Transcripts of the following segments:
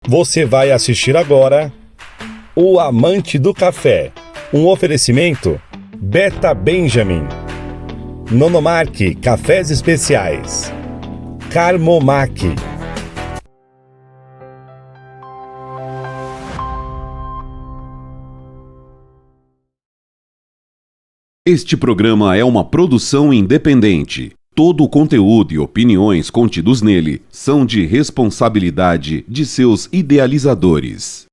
Você vai assistir agora O Amante do Café, um oferecimento Beta Benjamin, Nonomark Cafés Especiais, Carmomac. Este programa é uma produção independente. Todo o conteúdo e opiniões contidos nele são de responsabilidade de seus idealizadores.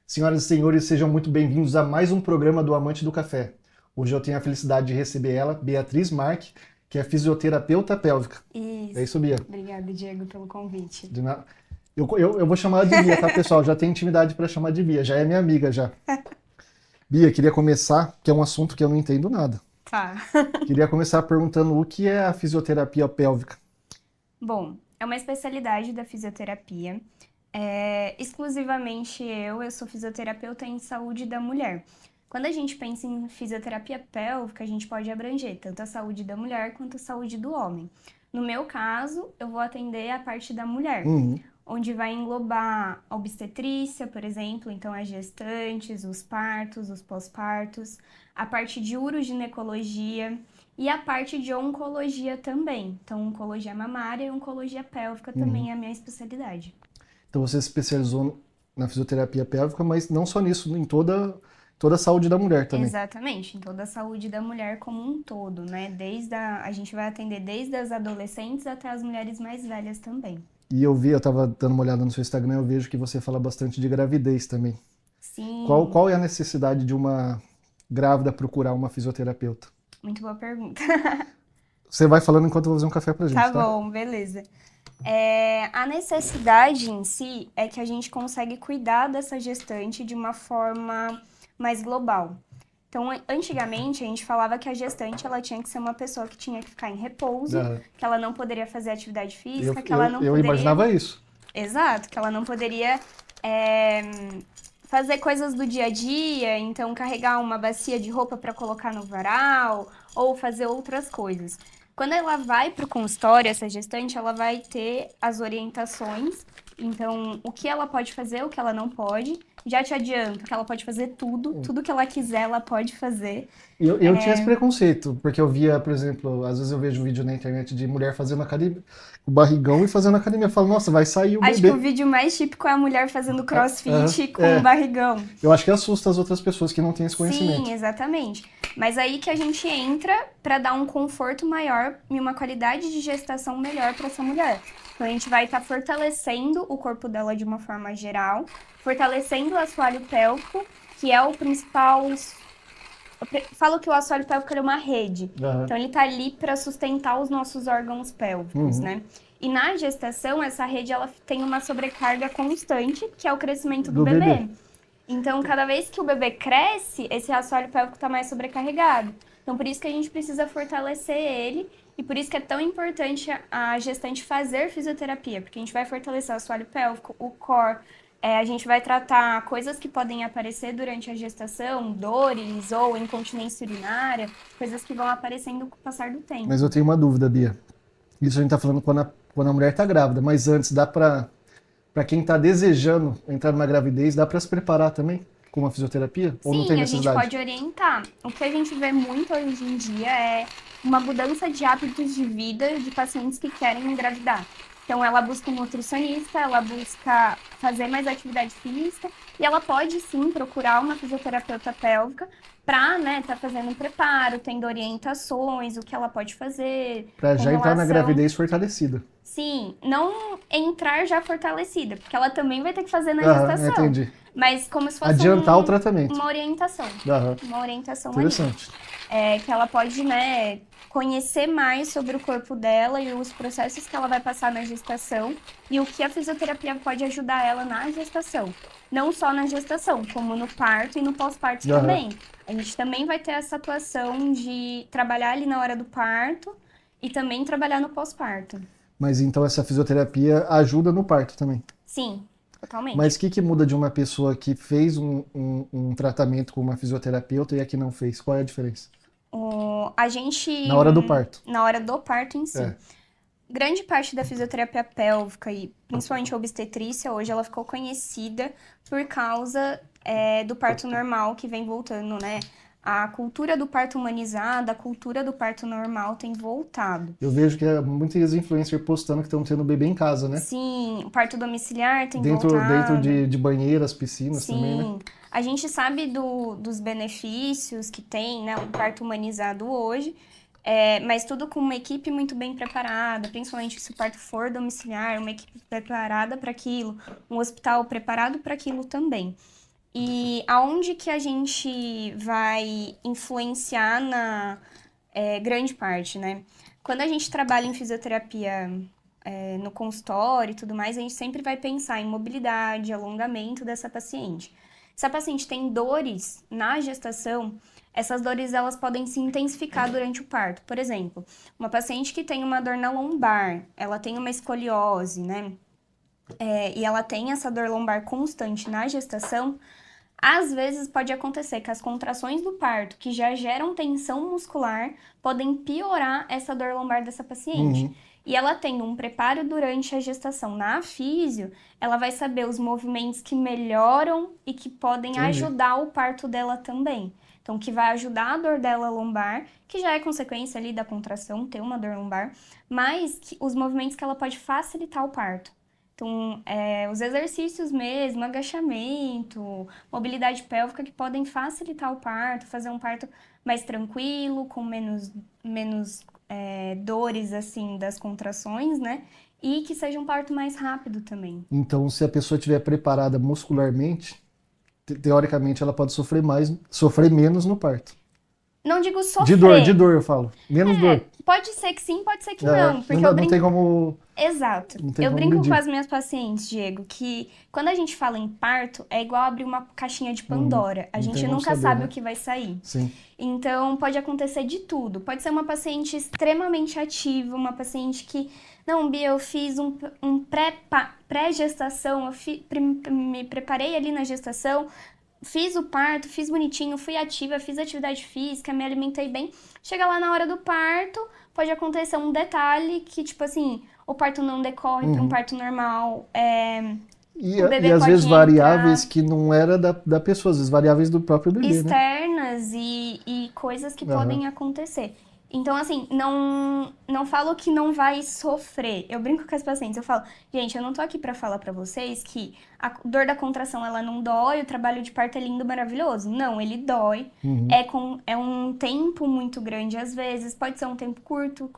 Senhoras e senhores, sejam muito bem-vindos a mais um programa do Amante do Café. Hoje eu tenho a felicidade de receber ela, Beatriz Mark, que é fisioterapeuta pélvica. Isso. É isso, Bia? Obrigada, Diego, pelo convite. De nada. Eu vou chamar ela de Bia, tá, pessoal? Já tenho intimidade para chamar de Bia, já é minha amiga já. Bia, queria começar, que é um assunto que eu não entendo nada. Tá. Queria começar perguntando o que é a fisioterapia pélvica. Bom, é uma especialidade da fisioterapia. Exclusivamente eu sou fisioterapeuta em saúde da mulher. Quando a gente pensa em fisioterapia pélvica, a gente pode abranger tanto a saúde da mulher quanto a saúde do homem. No meu caso, eu vou atender a parte da mulher, onde vai englobar a obstetrícia, por exemplo, então as gestantes, os partos, os pós-partos, a parte de uroginecologia e a parte de oncologia também. Então, oncologia mamária e oncologia pélvica também é a minha especialidade. Então você se especializou na fisioterapia pélvica, mas não só nisso, em toda a saúde da mulher também. Exatamente, em toda a saúde da mulher como um todo, né? A gente vai atender desde as adolescentes até as mulheres mais velhas também. E eu tava dando uma olhada no seu Instagram, eu vejo que você fala bastante de gravidez também. Sim. Qual é a necessidade de uma grávida procurar uma fisioterapeuta? Muito boa pergunta. Você vai falando enquanto eu vou fazer um café pra gente, tá? Tá bom, beleza. A necessidade em si é que a gente consegue cuidar dessa gestante de uma forma mais global. Então, antigamente, a gente falava que a gestante ela tinha que ser uma pessoa que tinha que ficar em repouso, que ela não poderia fazer atividade física, que ela não poderia... Eu imaginava isso. Exato, que ela não poderia fazer coisas do dia a dia, então carregar uma bacia de roupa para colocar no varal, ou fazer outras coisas. Quando ela vai para o consultório, essa gestante, ela vai ter as orientações, então o que ela pode fazer, o que ela não pode. Já te adianto que ela pode fazer tudo que ela quiser, ela pode fazer. Eu tinha esse preconceito, porque eu via, por exemplo, às vezes eu vejo um vídeo na internet de mulher fazendo academia, o barrigão e fazendo academia. Eu falo, nossa, vai sair o bebê. Acho que o vídeo mais típico é a mulher fazendo crossfit com o barrigão. Eu acho que assusta as outras pessoas que não têm esse conhecimento. Sim, exatamente. Mas aí que a gente entra para dar um conforto maior e uma qualidade de gestação melhor para essa mulher. Então a gente vai estar fortalecendo o corpo dela de uma forma geral, fortalecendo o assoalho pélvico, que é o principal... Eu falo que o assoalho pélvico é uma rede. Então ele tá ali para sustentar os nossos órgãos pélvicos, né? E na gestação, essa rede ela tem uma sobrecarga constante, que é o crescimento do bebê. Então, cada vez que o bebê cresce, esse assoalho pélvico está mais sobrecarregado. Então, por isso que a gente precisa fortalecer ele e por isso que é tão importante a gestante fazer fisioterapia, porque a gente vai fortalecer o assoalho pélvico, o core, a gente vai tratar coisas que podem aparecer durante a gestação, dores ou incontinência urinária, coisas que vão aparecendo com o passar do tempo. Mas eu tenho uma dúvida, Bia. Isso a gente tá falando quando a mulher tá grávida, mas antes dá para quem está desejando entrar numa gravidez, dá para se preparar também com uma fisioterapia? Ou não tem necessidade? A gente pode orientar. O que a gente vê muito hoje em dia é uma mudança de hábitos de vida de pacientes que querem engravidar. Então, ela busca um nutricionista, ela busca fazer mais atividade física e ela pode, sim, procurar uma fisioterapeuta pélvica para, né, tá fazendo um preparo, tendo orientações, o que ela pode fazer. Para já entrar na gravidez fortalecida. Sim, não entrar já fortalecida, porque ela também vai ter que fazer na gestação. Entendi. Mas como se fosse adiantar o tratamento. Uma orientação. Uma orientação interessante. Ali. Que ela pode, né, conhecer mais sobre o corpo dela e os processos que ela vai passar na gestação e o que a fisioterapia pode ajudar ela na gestação. Não só na gestação, como no parto e no pós-parto também. A gente também vai ter essa atuação de trabalhar ali na hora do parto e também trabalhar no pós-parto. Mas então essa fisioterapia ajuda no parto também. Sim, totalmente. Mas o que muda de uma pessoa que fez um tratamento com uma fisioterapeuta e a que não fez? Qual é a diferença? A gente... Na hora do parto. Na hora do parto em si. É. Grande parte da fisioterapia pélvica e principalmente a obstetrícia, hoje ela ficou conhecida por causa do parto normal que vem voltando, né? A cultura do parto humanizado, a cultura do parto normal tem voltado. Eu vejo que muitos influencers postando que estão tendo bebê em casa, né? Sim, o parto domiciliar tem Dentro voltado. de banheiras, piscinas também, né? Sim, a gente sabe dos benefícios que tem, né, o parto humanizado hoje, mas tudo com uma equipe muito bem preparada, principalmente se o parto for domiciliar, uma equipe preparada para aquilo, um hospital preparado para aquilo também. E aonde que a gente vai influenciar na grande parte, né? Quando a gente trabalha em fisioterapia no consultório e tudo mais, a gente sempre vai pensar em mobilidade, alongamento dessa paciente. Se a paciente tem dores na gestação, essas dores elas podem se intensificar durante o parto. Por exemplo, uma paciente que tem uma dor na lombar, ela tem uma escoliose, né? E ela tem essa dor lombar constante na gestação, às vezes pode acontecer que as contrações do parto, que já geram tensão muscular, podem piorar essa dor lombar dessa paciente. Uhum. E ela tendo um preparo durante a gestação na físio, ela vai saber os movimentos que melhoram e que podem ajudar o parto dela também. Então, que vai ajudar a dor dela lombar, que já é consequência ali da contração, ter uma dor lombar, mas os movimentos que ela pode facilitar o parto. Então, os exercícios mesmo, agachamento, mobilidade pélvica que podem facilitar o parto, fazer um parto mais tranquilo, com menos dores, assim, das contrações, né? E que seja um parto mais rápido também. Então, se a pessoa estiver preparada muscularmente, teoricamente ela pode sofrer menos no parto. Não digo sofrer. De dor eu falo. Menos dor. Pode ser que sim, pode ser que não. Porque não tem como... Exato. Eu brinco com as minhas pacientes, Diego, que quando a gente fala em parto, é igual abrir uma caixinha de Pandora. A gente nunca sabe o que vai sair. Sim. Então, pode acontecer de tudo. Pode ser uma paciente extremamente ativa, uma paciente que... Não, Bia, eu fiz um pré-gestação, me preparei ali na gestação, fiz o parto, fiz bonitinho, fui ativa, fiz atividade física, me alimentei bem. Chega lá na hora do parto, pode acontecer um detalhe que, tipo assim, o parto não decorre para um parto normal. E às vezes variáveis que não era da pessoa, às vezes variáveis do próprio bebê, externas, né? e coisas que podem acontecer. Então, assim, não falo que não vai sofrer. Eu brinco com as pacientes, eu falo, gente, eu não tô aqui pra falar pra vocês que a dor da contração, ela não dói, o trabalho de parto é lindo, maravilhoso. Não, ele dói. É um tempo muito grande, às vezes. Pode ser um tempo curto,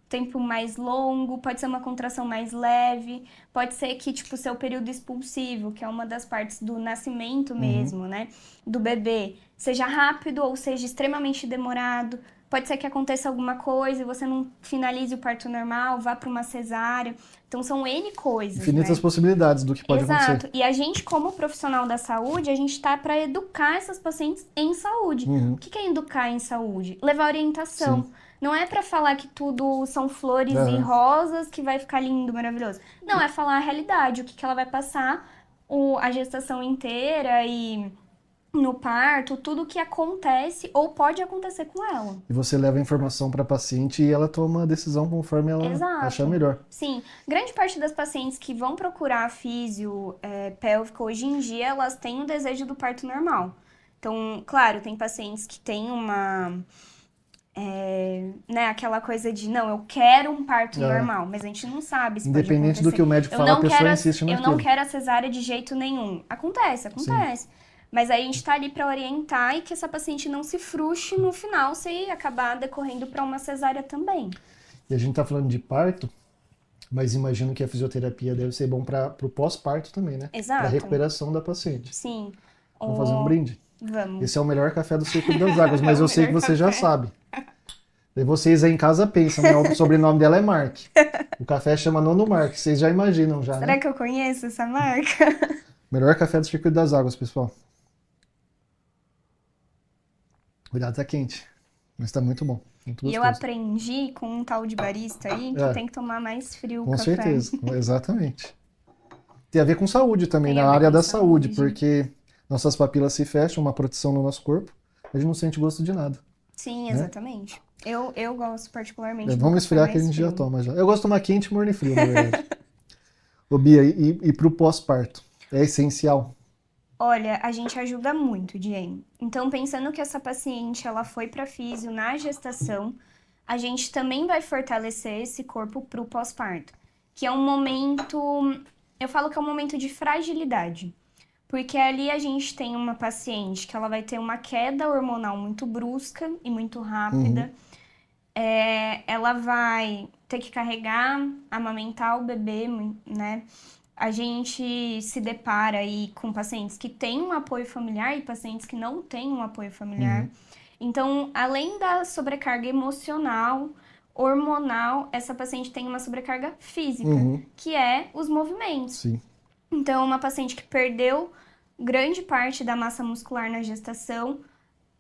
tempo mais longo, pode ser uma contração mais leve, pode ser que, tipo, seu período expulsivo, que é uma das partes do nascimento mesmo, né, do bebê, seja rápido ou seja extremamente demorado. Pode ser que aconteça alguma coisa e você não finalize o parto normal, vá para uma cesárea. Então, são N coisas, infinitas né? possibilidades do que pode acontecer. Exato. E a gente, como profissional da saúde, a gente está para educar essas pacientes em saúde. O que é educar em saúde? Levar orientação. Sim. Não é para falar que tudo são flores e rosas, que vai ficar lindo, maravilhoso. Não, é falar a realidade, o que ela vai passar a gestação inteira e... no parto, tudo que acontece ou pode acontecer com ela. E você leva a informação para a paciente e ela toma a decisão conforme ela achar melhor. Sim. Grande parte das pacientes que vão procurar físio pélvica hoje em dia, elas têm o desejo do parto normal. Então, claro, tem pacientes que têm uma... aquela coisa de, não, eu quero um parto normal, mas a gente não sabe se independente do que o médico fala, a pessoa insiste naquilo. Eu não quero a cesárea de jeito nenhum. Acontece. Sim. Mas aí a gente tá ali para orientar e que essa paciente não se frustre no final se acabar decorrendo para uma cesárea também. E a gente tá falando de parto, mas imagino que a fisioterapia deve ser bom para o pós-parto também, né? Exato. Para a recuperação da paciente. Sim. Vamos fazer um brinde? Vamos. Esse é o melhor café do Círculo das Águas, mas eu sei que você já sabe. E vocês aí em casa pensam, né? O sobrenome dela é Mark. O café chama Nono Mark, vocês já imaginam já, Será que eu conheço essa marca? Melhor café do Circuito das Águas, pessoal. Cuidado, tá quente. Mas tá muito bom. muito E eu gostoso. aprendi com um tal de barista aí que tem que tomar mais frio o Com café. certeza, exatamente. Tem a ver com saúde também, Tem a na ver área com da saúde, saúde. porque nossas papilas se fecham, uma proteção no nosso corpo, a gente não sente gosto de nada. Sim, exatamente. Eu gosto particularmente do Vamos café esfriar que a mais gente já frio. toma já. Eu gosto de tomar quente, morno e frio, na verdade. Ô Bia, e pro pós-parto? É essencial? Olha, a gente ajuda muito, Jane. Então, pensando que essa paciente ela foi para físio na gestação, a gente também vai fortalecer esse corpo pro pós-parto, que é um momento, eu falo que é um momento de fragilidade, porque ali a gente tem uma paciente que ela vai ter uma queda hormonal muito brusca e muito rápida. Ela vai ter que carregar, amamentar o bebê, né? A gente se depara aí com pacientes que têm um apoio familiar e pacientes que não têm um apoio familiar. Então, além da sobrecarga emocional, hormonal, essa paciente tem uma sobrecarga física, que é os movimentos. Sim. Então, uma paciente que perdeu grande parte da massa muscular na gestação,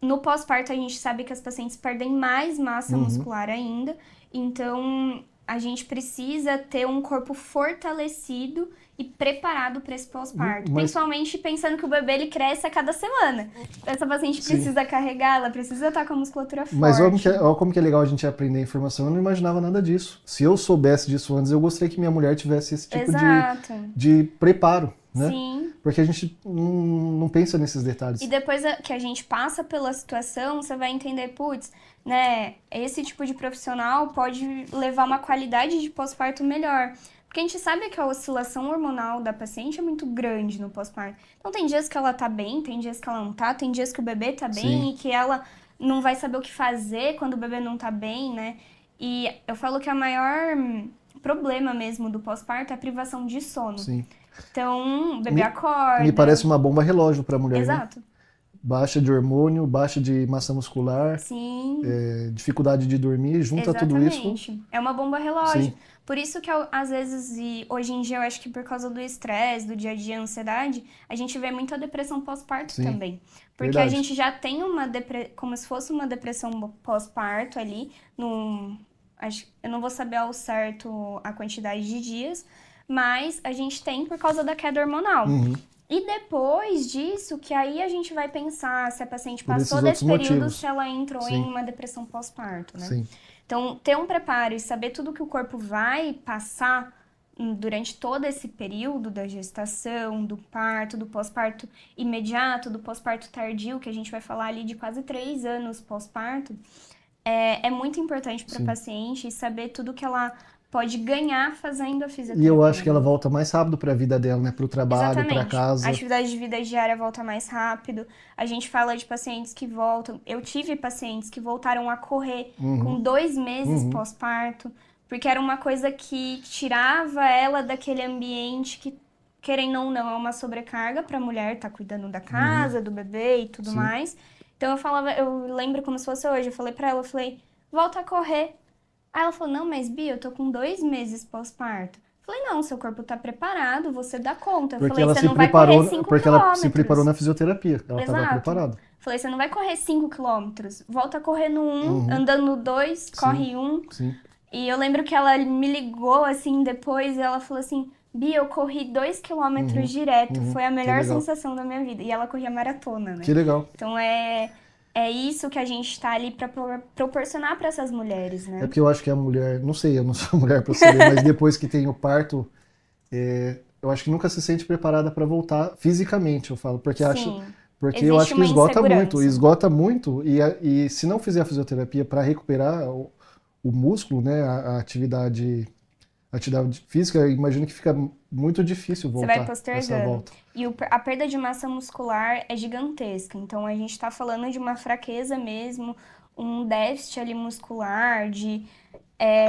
no pós-parto a gente sabe que as pacientes perdem mais massa muscular ainda, então a gente precisa ter um corpo fortalecido e preparado para esse pós-parto, principalmente pensando que o bebê ele cresce a cada semana. Essa paciente precisa carregar, ela precisa estar com a musculatura forte. Mas olha como que é legal a gente aprender informação. Eu não imaginava nada disso. Se eu soubesse disso antes, eu gostaria que minha mulher tivesse esse tipo de preparo, né? Sim. Porque a gente não pensa nesses detalhes. E depois que a gente passa pela situação, você vai entender, putz, né, esse tipo de profissional pode levar uma qualidade de pós-parto melhor. Porque a gente sabe que a oscilação hormonal da paciente é muito grande no pós-parto. Então tem dias que ela tá bem, tem dias que ela não tá, tem dias que o bebê tá bem e que ela não vai saber o que fazer quando o bebê não tá bem, né? E eu falo que a maior problema mesmo do pós-parto é a privação de sono. Sim. Então, o bebê acorda. Me parece uma bomba relógio para a mulher, Exato. Né? Baixa de hormônio, baixa de massa muscular, dificuldade de dormir, junta tudo isso. É uma bomba relógio. Sim. Por isso que às vezes, e hoje em dia eu acho que por causa do estresse, do dia a dia, ansiedade, a gente vê muita depressão pós-parto também. Porque a gente já tem como se fosse uma depressão pós-parto ali, eu não vou saber ao certo a quantidade de dias, mas a gente tem por causa da queda hormonal. E depois disso, que aí a gente vai pensar se a paciente passou desse período, se ela entrou em uma depressão pós-parto, né? Sim. Então, ter um preparo e saber tudo que o corpo vai passar durante todo esse período da gestação, do parto, do pós-parto imediato, do pós-parto tardio, que a gente vai falar ali de quase 3 anos pós-parto, é muito importante para a paciente saber tudo que ela pode ganhar fazendo a fisioterapia. E eu acho que ela volta mais rápido para a vida dela, né? Para o trabalho, para casa. A atividade de vida diária volta mais rápido. A gente fala de pacientes que voltam. Eu tive pacientes que voltaram a correr com 2 meses pós-parto, porque era uma coisa que tirava ela daquele ambiente que, querendo ou não, é uma sobrecarga para a mulher estar cuidando da casa, do bebê e tudo mais. Então eu lembro como se fosse hoje, eu falei para ela, volta a correr. Aí ela falou, não, mas Bia, eu tô com 2 meses pós-parto. Falei, não, seu corpo tá preparado, você dá conta. Eu falei, você não vai correr 5 quilômetros. Porque ela se preparou na fisioterapia, ela estava preparada. Falei, você não vai correr 5 quilômetros, volta a correr no 1, andando no 2, corre 1. E eu lembro que ela me ligou, assim, depois, e ela falou assim, Bia, eu corri 2 quilômetros direto, foi a melhor sensação da minha vida. E ela corria maratona, né? Que legal. Então é isso que a gente está ali para proporcionar para essas mulheres, né? É porque eu acho que a mulher, não sei, eu não sou mulher para saber, mas depois que tem o parto, eu acho que nunca se sente preparada para voltar fisicamente, eu falo, porque eu acho que esgota muito e se não fizer a fisioterapia para recuperar o músculo, né, a atividade física, eu imagino que fica muito difícil voltar. Você vai postergando. E a perda de massa muscular é gigantesca. Então, a gente está falando de uma fraqueza mesmo, um déficit ali muscular, de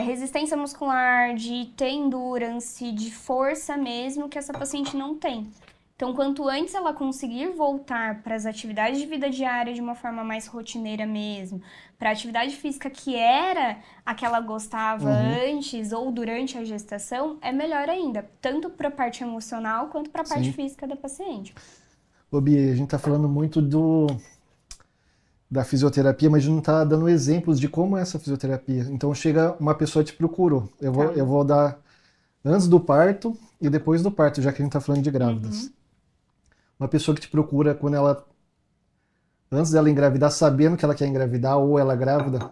resistência muscular, de ter endurance, de força mesmo, que essa paciente não tem. Então, quanto antes ela conseguir voltar para as atividades de vida diária de uma forma mais rotineira mesmo, para a atividade física que era a que ela gostava antes ou durante a gestação, é melhor ainda, tanto para a parte emocional quanto para a parte física da paciente. Ô Bia, a gente está falando muito da fisioterapia, mas não está dando exemplos de como é essa fisioterapia. Então chega uma pessoa te procurou. Eu vou dar antes do parto e depois do parto, já que a gente está falando de grávidas. Uma pessoa que te procura quando ela, antes dela engravidar, sabendo que ela quer engravidar ou ela é grávida,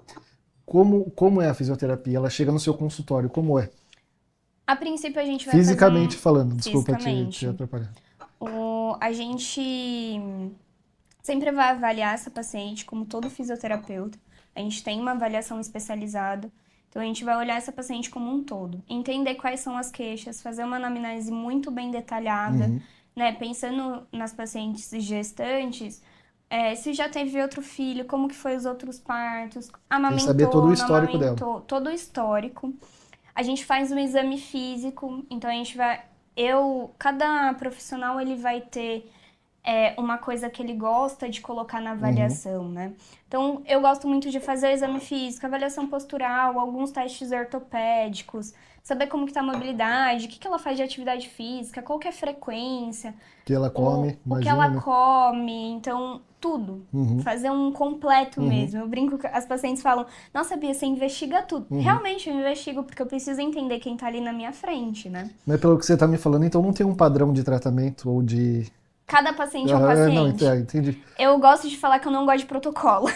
como é a fisioterapia? Ela chega no seu consultório, como é? A princípio a gente vai Fisicamente fazer falando, desculpa te atrapalhar. A gente sempre vai avaliar essa paciente, como todo fisioterapeuta. A gente tem uma avaliação especializada. Então, a gente vai olhar essa paciente como um todo. Entender quais são as queixas, fazer uma anamnese muito bem detalhada, né? Pensando nas pacientes gestantes, se já teve outro filho, como que foi os outros partos, amamentou, saber todo o histórico dela. Todo o histórico. A gente faz um exame físico, então a gente vai... Cada profissional, ele vai ter uma coisa que ele gosta de colocar na avaliação, né? Então, eu gosto muito de fazer o exame físico, avaliação postural, alguns testes ortopédicos, saber como que tá a mobilidade, o que ela faz de atividade física, qual que é a frequência. O que ela come, o que ela come, então, tudo. Fazer um completo mesmo. Eu brinco que as pacientes falam, nossa, Bia, você investiga tudo. Realmente, eu investigo, porque eu preciso entender quem tá ali na minha frente, né? Mas pelo que você tá me falando, então não tem um padrão de tratamento ou de... Cada paciente é um paciente. Não, entendi. Eu gosto de falar que eu não gosto de protocolo.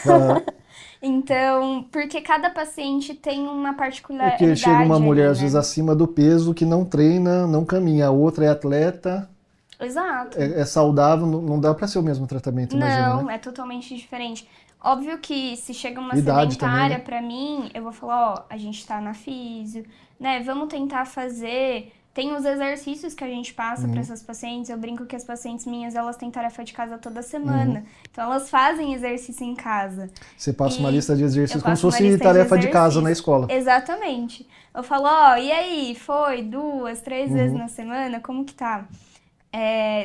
Então, porque cada paciente tem uma particularidade. Porque chega uma mulher, ali, às vezes, acima do peso, que não treina, não caminha. A outra é atleta. Exato. É saudável, não dá para ser o mesmo tratamento, imagina, Não, né? é totalmente diferente. Óbvio que se chega uma Idade sedentária também, né? pra mim, eu vou falar, ó, a gente tá na físio, né? Vamos tentar fazer... Tem os exercícios que a gente passa para essas pacientes. Eu brinco que as pacientes minhas, elas têm tarefa de casa toda semana. Então, elas fazem exercício em casa. Você passa uma lista de exercícios como se uma fosse lista tarefa de casa na escola. Exatamente. Eu falo, ó, e aí? Foi 2, 3 vezes na semana? Como que tá?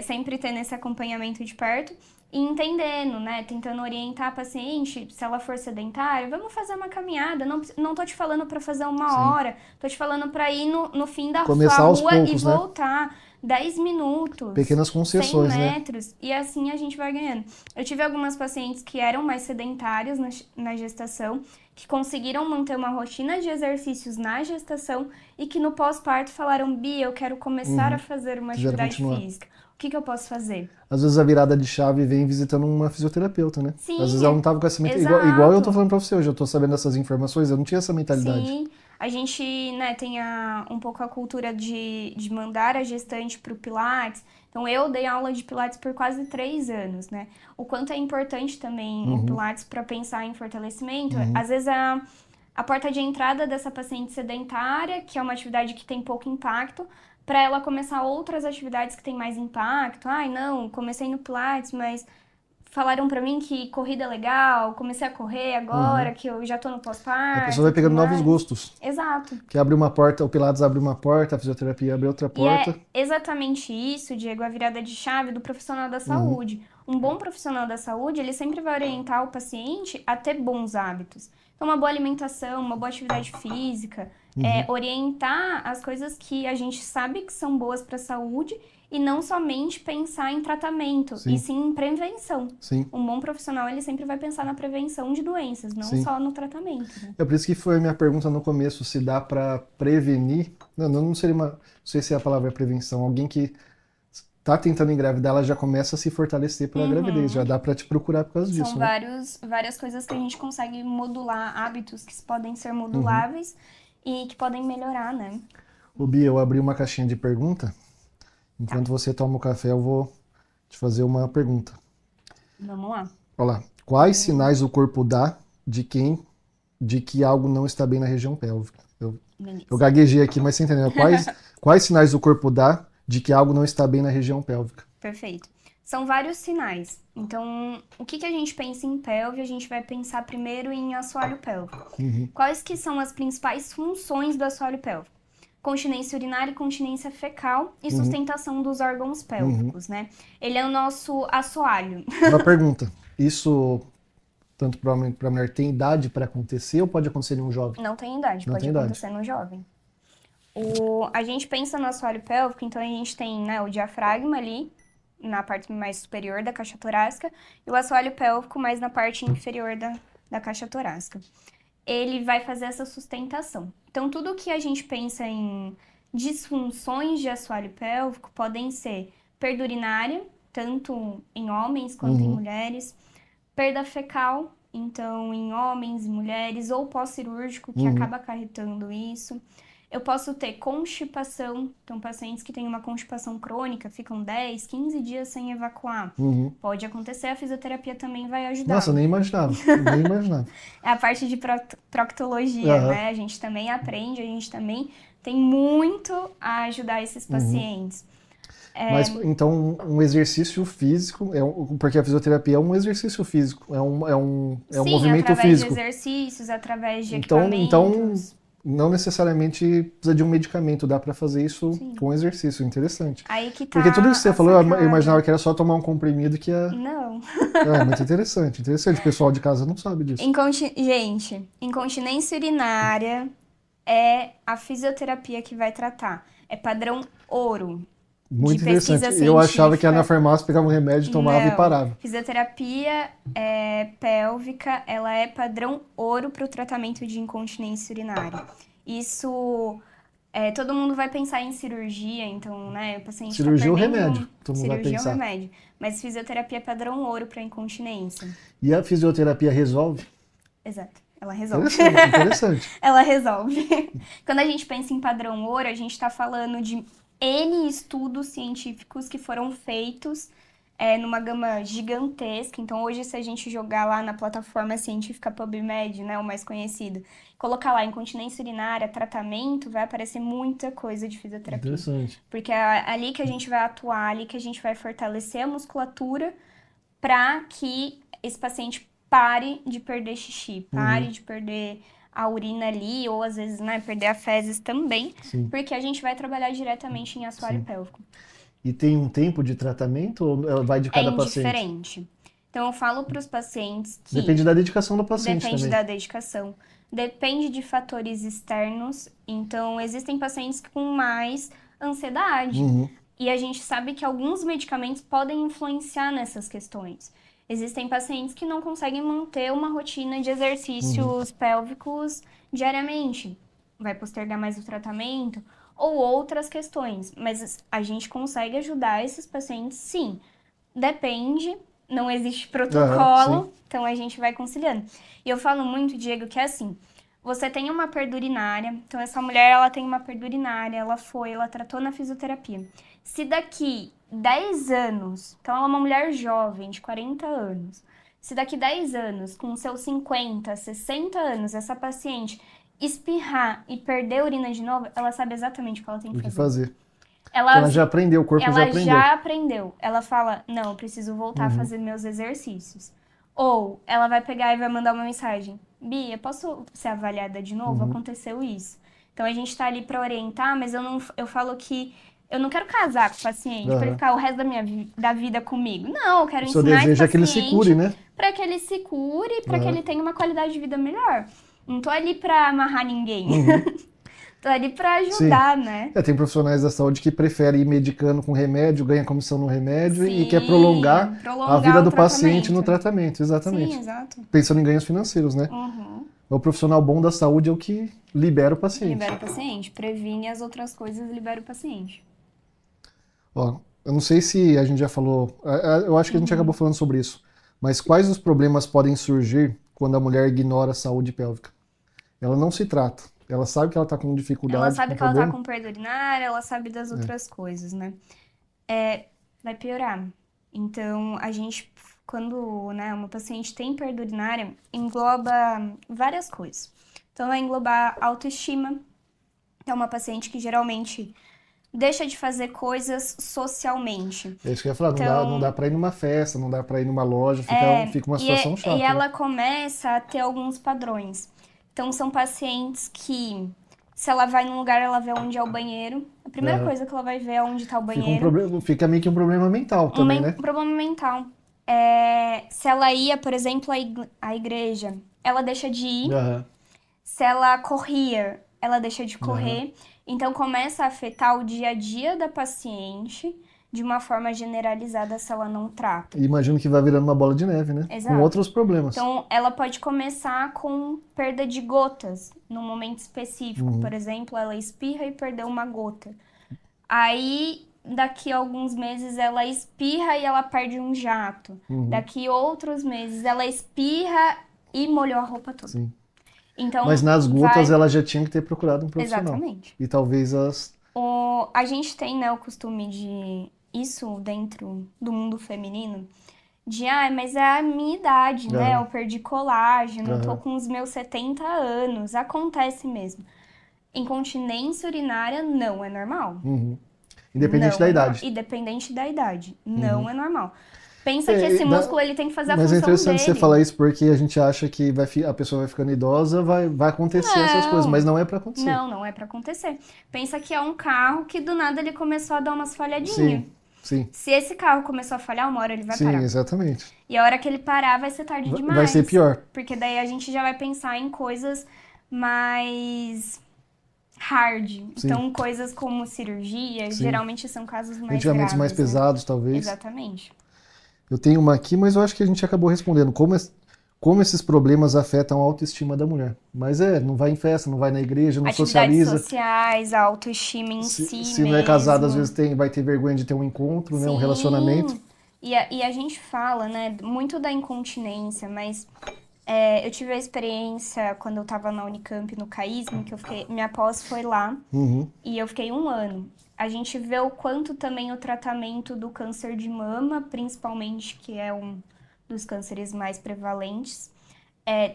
Sempre tendo esse acompanhamento de perto. E entendendo, né? Tentando orientar a paciente, se ela for sedentária, vamos fazer uma caminhada. Não tô te falando para fazer 1 hora, tô te falando para ir no fim da Começar sua aos rua poucos, e voltar. 10 minutos, pequenas concessões, 100 metros, e assim a gente vai ganhando. Eu tive algumas pacientes que eram mais sedentárias na gestação, que conseguiram manter uma rotina de exercícios na gestação e que no pós-parto falaram, Bia, eu quero começar a fazer uma atividade física. O que eu posso fazer? Às vezes a virada de chave vem visitando uma fisioterapeuta, né? Sim, às vezes ela não estava com essa mentalidade. Igual eu tô falando pra você hoje, eu tô sabendo dessas informações, eu não tinha essa mentalidade. Sim, a gente, né, tem um pouco a cultura de mandar a gestante pro Pilates. Então, eu dei aula de Pilates por quase 3 anos, né? O quanto é importante também o Pilates para pensar em fortalecimento. Às vezes, a porta de entrada dessa paciente sedentária, que é uma atividade que tem pouco impacto, para ela começar outras atividades que têm mais impacto. Ai, não, comecei no Pilates, mas falaram para mim que corrida é legal, comecei a correr agora, que eu já tô no pós-parto. A pessoa vai pegando novos gostos. Exato. Que abre uma porta, o Pilates abre uma porta, a fisioterapia abre outra porta. E é exatamente isso, Diego, a virada de chave do profissional da saúde. Um bom profissional da saúde, ele sempre vai orientar o paciente a ter bons hábitos. Então, uma boa alimentação, uma boa atividade física, orientar as coisas que a gente sabe que são boas para a saúde e não somente pensar em tratamento, e sim em prevenção. Sim. Um bom profissional, ele sempre vai pensar na prevenção de doenças, não só no tratamento. Né? É por isso que foi a minha pergunta no começo, se dá para prevenir. Não seria não sei se a palavra é prevenção. Alguém que tá tentando engravidar, ela já começa a se fortalecer pela gravidez, já dá para te procurar por causa disso. São várias coisas que a gente consegue modular, hábitos que podem ser moduláveis e que podem melhorar, né? Ô Bia, eu abri uma caixinha de pergunta. Enquanto você toma o café, eu vou te fazer uma pergunta. Vamos lá. Olha lá. Quais sinais o corpo dá de que algo não está bem na região pélvica? Eu gaguejei aqui, mas você entendeu? Quais sinais o corpo dá de que algo não está bem na região pélvica? Perfeito. São vários sinais. Então, o que a gente pensa em pelve? A gente vai pensar primeiro em assoalho pélvico. Quais que são as principais funções do assoalho pélvico? Continência urinária e continência fecal e sustentação dos órgãos pélvicos, né? Ele é o nosso assoalho. Uma pergunta. Isso, tanto para homem quanto para mulher, tem idade para acontecer ou pode acontecer em um jovem? Não tem idade, pode acontecer no jovem. A gente pensa no assoalho pélvico, então a gente tem, né, o diafragma ali, na parte mais superior da caixa torácica e o assoalho pélvico mais na parte inferior da caixa torácica. Ele vai fazer essa sustentação. Então, tudo que a gente pensa em disfunções de assoalho pélvico podem ser perda urinária, tanto em homens quanto em mulheres, perda fecal, então em homens e mulheres, ou pós-cirúrgico, que acaba acarretando isso. Eu posso ter constipação, então pacientes que têm uma constipação crônica ficam 10, 15 dias sem evacuar. Pode acontecer, a fisioterapia também vai ajudar. Nossa, nem imaginava, nem imaginava. É a parte de proctologia, né? A gente também aprende, a gente também tem muito a ajudar esses pacientes. Mas, então, um exercício físico, porque a fisioterapia é um exercício físico, é um Sim, movimento através físico. de exercícios, através de Então, equipamentos. não necessariamente precisa de um medicamento, dá pra fazer isso com exercício, interessante. Aí que tá Porque tudo isso que você falou, eu sacada. imaginava que era só tomar um comprimido que ia... Não. É muito interessante, o pessoal de casa não sabe disso. Gente, incontinência urinária é a fisioterapia que vai tratar. É padrão ouro. Muito de pesquisa interessante. Eu achava que científica. era na farmácia, pegava um remédio, tomava e Não. parava. Fisioterapia pélvica, ela é padrão ouro para o tratamento de incontinência urinária. Isso, todo mundo vai pensar em cirurgia, então, né, o paciente Cirurgia tá ou perdendo... remédio, todo mundo vai Cirurgia pensar. ou remédio. Mas fisioterapia é padrão ouro para incontinência. E a fisioterapia resolve? Exato. Ela resolve. Interessante. Ela resolve. Quando a gente pensa em padrão ouro, a gente está falando de N estudos científicos que foram feitos numa gama gigantesca. Então, hoje, se a gente jogar lá na plataforma científica PubMed, né, o mais conhecido, colocar lá incontinência urinária, tratamento, vai aparecer muita coisa de fisioterapia. Interessante. Porque é ali que a gente vai atuar, ali que a gente vai fortalecer a musculatura para que esse paciente pare de perder xixi, pare de perder a urina ali, ou às vezes, né, perder a fezes também, porque a gente vai trabalhar diretamente em assoalho pélvico. E tem um tempo de tratamento ou ela vai de cada paciente? É indiferente. Então, eu falo para os pacientes que... Depende da dedicação do paciente Depende também. da dedicação. Depende de fatores externos. Então, existem pacientes com mais ansiedade. E a gente sabe que alguns medicamentos podem influenciar nessas questões. Existem pacientes que não conseguem manter uma rotina de exercícios pélvicos diariamente. Vai postergar mais o tratamento ou outras questões. Mas a gente consegue ajudar esses pacientes, sim. Depende, não existe protocolo, então a gente vai conciliando. E eu falo muito, Diego, que é assim, você tem uma perda urinária, então essa mulher, ela tem uma perda urinária, ela tratou na fisioterapia. Se daqui 10 anos, então ela é uma mulher jovem, de 40 anos, se daqui 10 anos, com seus 50, 60 anos, essa paciente espirrar e perder a urina de novo, ela sabe exatamente o que ela tem que fazer. Ela já aprendeu, o corpo já aprendeu. Ela já aprendeu. Ela fala, não, eu preciso voltar a fazer meus exercícios. Ou ela vai pegar e vai mandar uma mensagem, Bia, posso ser avaliada de novo? Aconteceu isso. Então a gente tá ali para orientar, mas eu falo que eu não quero casar com o paciente para ele ficar o resto da vida comigo. Não, eu quero ensinar esse paciente. O seu desejo é que ele se cure, né? Para que ele se cure, para que ele tenha uma qualidade de vida melhor. Não tô ali para amarrar ninguém. Tô ali para ajudar, né? Tem profissionais da saúde que preferem ir medicando com remédio, ganha comissão no remédio e quer prolongar a vida do paciente no tratamento. Exatamente. Sim, exato. Pensando em ganhos financeiros, né? O profissional bom da saúde é o que libera o paciente. Libera o paciente, previne as outras coisas, libera o paciente. Ó, eu não sei se a gente já falou, eu acho que a gente acabou falando sobre isso, mas quais os problemas podem surgir quando a mulher ignora a saúde pélvica? Ela não se trata, ela sabe que ela está com dificuldade, ela sabe que problema. ela está com perda urinária, ela sabe das outras coisas, né? Vai piorar. Então, a gente, quando uma paciente tem perda urinária, engloba várias coisas. Então, vai englobar autoestima, é uma paciente que geralmente deixa de fazer coisas socialmente. É isso que eu ia falar, Então, não dá pra ir numa festa, não dá pra ir numa loja, fica uma situação chata. E ela começa a ter alguns padrões. Então, são pacientes que, se ela vai num lugar, ela vê onde é o banheiro. A primeira coisa que ela vai ver é onde tá o banheiro. Fica meio que um problema mental também, né? Um problema mental. Se ela ia, por exemplo, à igreja, ela deixa de ir. Se ela corria, ela deixa de correr. Então, começa a afetar o dia a dia da paciente de uma forma generalizada se ela não trata. E imagino que vai virando uma bola de neve, né? Exato. Com outros problemas. Então, ela pode começar com perda de gotas num momento específico. Por exemplo, ela espirra e perdeu uma gota. Aí, daqui a alguns meses, ela espirra e ela perde um jato. Daqui a outros meses, ela espirra e molhou a roupa toda. Sim. Então, mas nas gotas ela já tinha que ter procurado um profissional. Exatamente. E talvez a gente tem, né, o costume de... Isso dentro do mundo feminino, mas é a minha idade, né? Eu perdi colágeno, tô com os meus 70 anos. Acontece mesmo. Incontinência urinária não é normal. Independente da idade. Independente da idade. Não é normal. Pensa que esse músculo ele tem que fazer a função dele. Mas é interessante você falar isso porque a gente acha que a pessoa vai ficando idosa, vai acontecer essas coisas, mas não é pra acontecer. Não é pra acontecer. Pensa que é um carro que do nada ele começou a dar umas falhadinhas. Sim. Se esse carro começou a falhar, uma hora ele vai parar. Sim, exatamente. E a hora que ele parar vai ser tarde demais. Vai ser pior. Porque daí a gente já vai pensar em coisas mais hard. Sim. Então, coisas como cirurgia, geralmente são casos mais antigamente graves, mais pesados, talvez. Exatamente. Eu tenho uma aqui, mas eu acho que a gente acabou respondendo. Como esses problemas afetam a autoestima da mulher. Mas não vai em festa, não vai na igreja, não socializa. Atividades sociais, a autoestima em si Se não é casado, às vezes vai ter vergonha de ter um encontro, né, um relacionamento. E a gente fala, né, muito da incontinência, mas eu tive a experiência quando eu tava na Unicamp, no CAISM, que minha pós foi lá, e eu fiquei 1 ano. A gente vê o quanto também o tratamento do câncer de mama, principalmente, que é um dos cânceres mais prevalentes,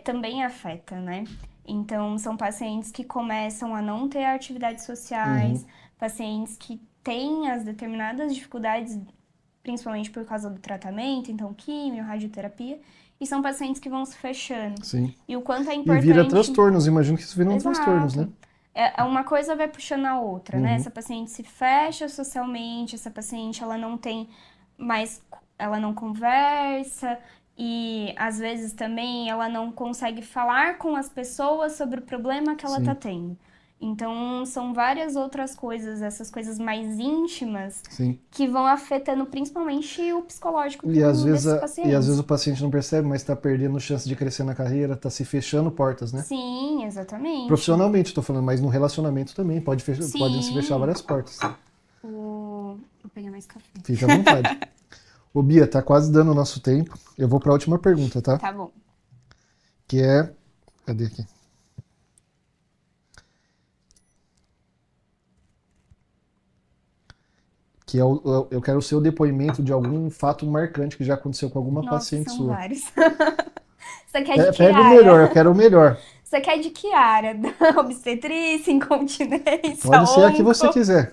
também afeta, né? Então, são pacientes que começam a não ter atividades sociais, pacientes que têm as determinadas dificuldades, principalmente por causa do tratamento, então químio, radioterapia, e são pacientes que vão se fechando. Sim. E o quanto é importante... E vira transtornos, imagino que isso viram transtornos, né? Uma coisa vai puxando a outra, né? Essa paciente se fecha socialmente, essa paciente, ela não tem mais... Ela não conversa e, às vezes, também ela não consegue falar com as pessoas sobre o problema que ela tá tendo. Então, são várias outras coisas, essas coisas mais íntimas, que vão afetando principalmente o psicológico desses pacientes. E às vezes o paciente não percebe, mas está perdendo chance de crescer na carreira, está se fechando portas, né? Sim, exatamente. Profissionalmente, estou falando, mas no relacionamento também podem se fechar várias portas. Vou pegar mais café. Fica à vontade. Ô Bia, tá quase dando o nosso tempo. Eu vou para a última pergunta, tá? Tá bom. Que é... Cadê aqui? Que eu quero o seu depoimento de algum fato marcante que já aconteceu com alguma paciente são sua. Vários. Você quer de que Pega área? o melhor, eu quero o melhor. Você quer de que área? Da obstetrícia, incontinência, Pode ser a que você quiser.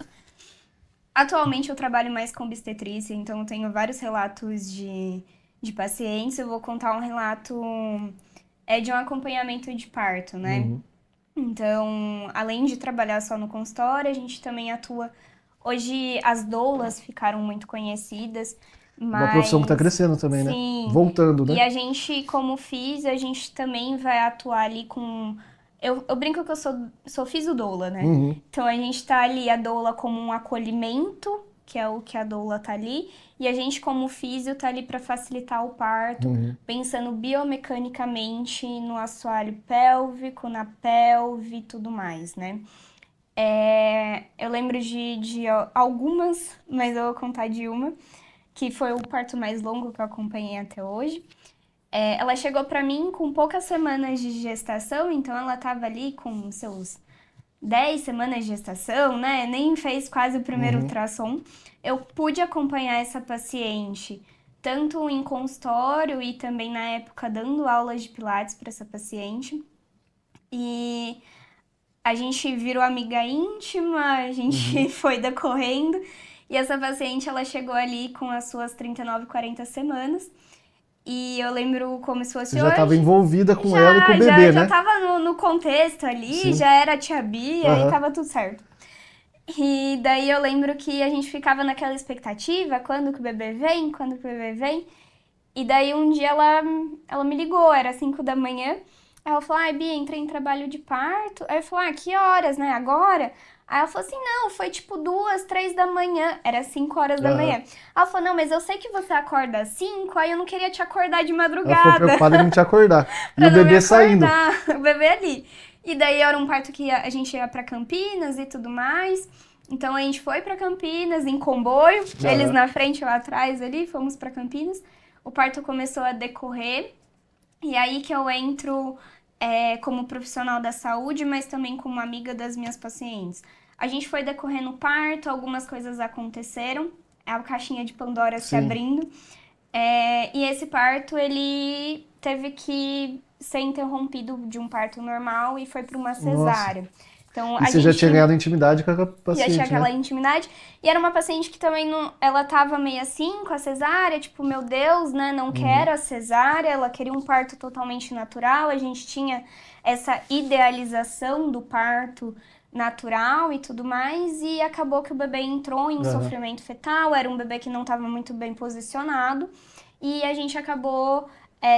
Atualmente eu trabalho mais com obstetrícia, então eu tenho vários relatos de pacientes. Eu vou contar um relato de um acompanhamento de parto, né? Então, além de trabalhar só no consultório, a gente também atua... Hoje as doulas ficaram muito conhecidas, mas... Uma profissão que está crescendo também, né? Sim. Voltando, né? E a gente, como a gente também vai atuar ali com... Eu brinco que eu sou fisiodoula, né? Então a gente tá ali, a doula como um acolhimento, que é o que a doula tá ali, e a gente como físio tá ali para facilitar o parto, pensando biomecanicamente no assoalho pélvico, na pelve e tudo mais, né? Eu lembro de algumas, mas eu vou contar de uma, que foi o parto mais longo que eu acompanhei até hoje. Ela chegou pra mim com poucas semanas de gestação, então ela tava ali com seus 10 semanas de gestação, né? Nem fez quase o primeiro ultrassom. Eu pude acompanhar essa paciente tanto em consultório e também na época dando aulas de pilates para essa paciente. E a gente virou amiga íntima, a gente foi decorrendo. E essa paciente, ela chegou ali com as suas 39, 40 semanas. E eu lembro como se fosse Você já estava envolvida com ela e com o bebê, né? Já estava no contexto ali, já era a tia Bia e tava tudo certo. E daí eu lembro que a gente ficava naquela expectativa, quando que o bebê vem, quando que o bebê vem. E daí um dia ela me ligou, era 5 da manhã. Aí ela falou, Bia, entrei em trabalho de parto. Aí eu falei, que horas, né? Agora? Aí ela falou assim, não, foi tipo 2, 3 da manhã. Era 5 horas da manhã. Aí ela falou, não, mas eu sei que você acorda às 5, aí eu não queria te acordar de madrugada. Ela ficou preocupada em não te acordar. E o bebê saindo. O bebê ali. E daí era um parto que a gente ia pra Campinas e tudo mais. Então a gente foi pra Campinas em comboio. Eles na frente, eu atrás ali, fomos pra Campinas. O parto começou a decorrer. E aí que eu entro como profissional da saúde, mas também como amiga das minhas pacientes. A gente foi decorrendo o parto, algumas coisas aconteceram, a caixinha de Pandora se abrindo. E esse parto, ele teve que ser interrompido de um parto normal e foi para uma cesárea. Então, e você já tinha ganhado intimidade com a paciente, já tinha aquela intimidade. E era uma paciente que também não... Ela tava meio assim com a cesárea, tipo, meu Deus, né? Não quero a cesárea. Ela queria um parto totalmente natural. A gente tinha essa idealização do parto natural e tudo mais. E acabou que o bebê entrou em sofrimento fetal. Era um bebê que não estava muito bem posicionado. E a gente acabou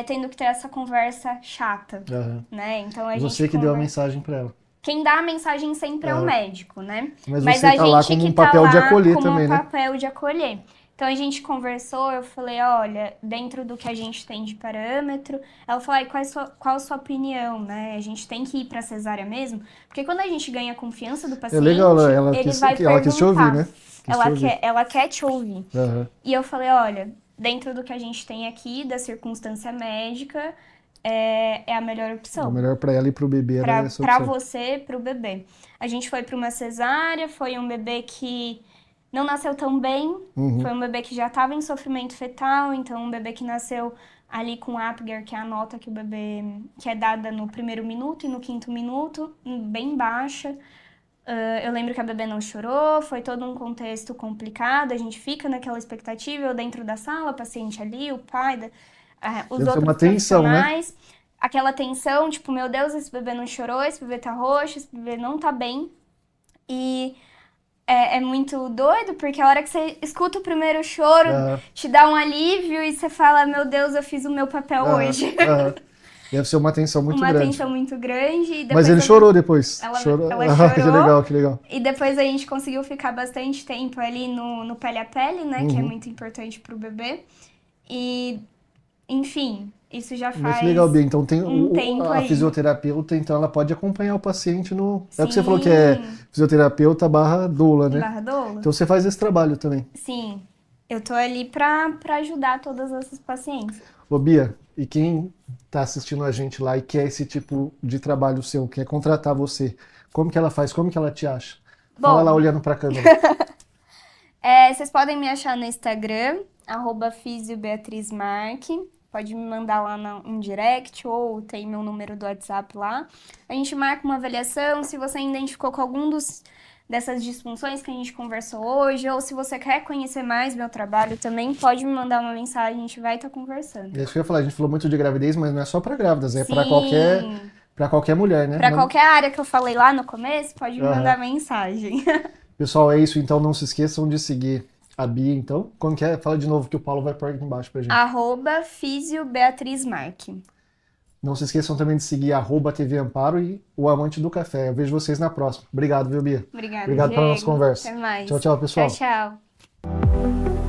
tendo que ter essa conversa chata, né? Então, Você que deu a mensagem para ela. Quem dá a mensagem sempre é o médico, né? Mas você tá lá como um papel de acolher também, né? papel de acolher. Então a gente conversou, eu falei, olha, dentro do que a gente tem de parâmetro, ela falou, qual a sua opinião, né? A gente tem que ir pra cesárea mesmo? Porque quando a gente ganha a confiança do paciente, legal, ele vai perguntar. Ela quis te ouvir, né? Ela quer te ouvir. E eu falei, olha, dentro do que a gente tem aqui, da circunstância médica, é a melhor opção. O melhor para ela e para o bebê era essa opção. Para você, para o bebê. A gente foi para uma cesárea, foi um bebê que não nasceu tão bem, foi um bebê que já estava em sofrimento fetal, então um bebê que nasceu ali com Apgar, que é a nota que o bebê que é dada no 1º minuto e no 5º minuto, bem baixa. Eu lembro que a bebê não chorou, foi todo um contexto complicado, a gente fica naquela expectativa, eu dentro da sala, o paciente ali, o pai... os outros uma tensão, profissionais, né? Aquela tensão, tipo, meu Deus, esse bebê não chorou, esse bebê tá roxo, esse bebê não tá bem. E é muito doido, porque a hora que você escuta o primeiro choro, te dá um alívio e você fala, meu Deus, eu fiz o meu papel hoje. Deve ser uma tensão muito grande. Uma tensão muito grande. E mas ele chorou depois. Ela chorou. Que legal, que legal. E depois a gente conseguiu ficar bastante tempo ali no pele a pele, né? Que é muito importante pro bebê. E... Enfim, isso já faz muito legal, Bia. Então tem tempo a aí. fisioterapeuta, então ela pode acompanhar o paciente no... É o que você falou que é fisioterapeuta / doula, né? / doula. Então você faz esse trabalho também. Sim, eu tô ali pra ajudar todas essas pacientes. Ô Bia, e quem tá assistindo a gente lá e quer esse tipo de trabalho seu, quer contratar você, como que ela faz? Como que ela te acha? Fala lá olhando pra câmera. Vocês podem me achar no Instagram, @fisiobeatrizmark. Pode me mandar lá um direct ou tem meu número do WhatsApp lá. A gente marca uma avaliação, se você identificou com algum dessas disfunções que a gente conversou hoje, ou se você quer conhecer mais meu trabalho também, pode me mandar uma mensagem, a gente vai estar conversando. É isso que eu ia falar, a gente falou muito de gravidez, mas não é só para grávidas, é para qualquer mulher, né? Para qualquer área que eu falei lá no começo, pode me mandar mensagem. Pessoal, é isso, então não se esqueçam de seguir a Bia, então. Como que é? Fala de novo que o Paulo vai pôr aqui embaixo pra gente. @fisiobeatrizmark. Não se esqueçam também de seguir @TV Amparo e o Amante do Café. Eu vejo vocês na próxima. Obrigado, viu, Bia? Obrigado pela nossa conversa. Até mais. Tchau, tchau, pessoal. Tchau, tchau.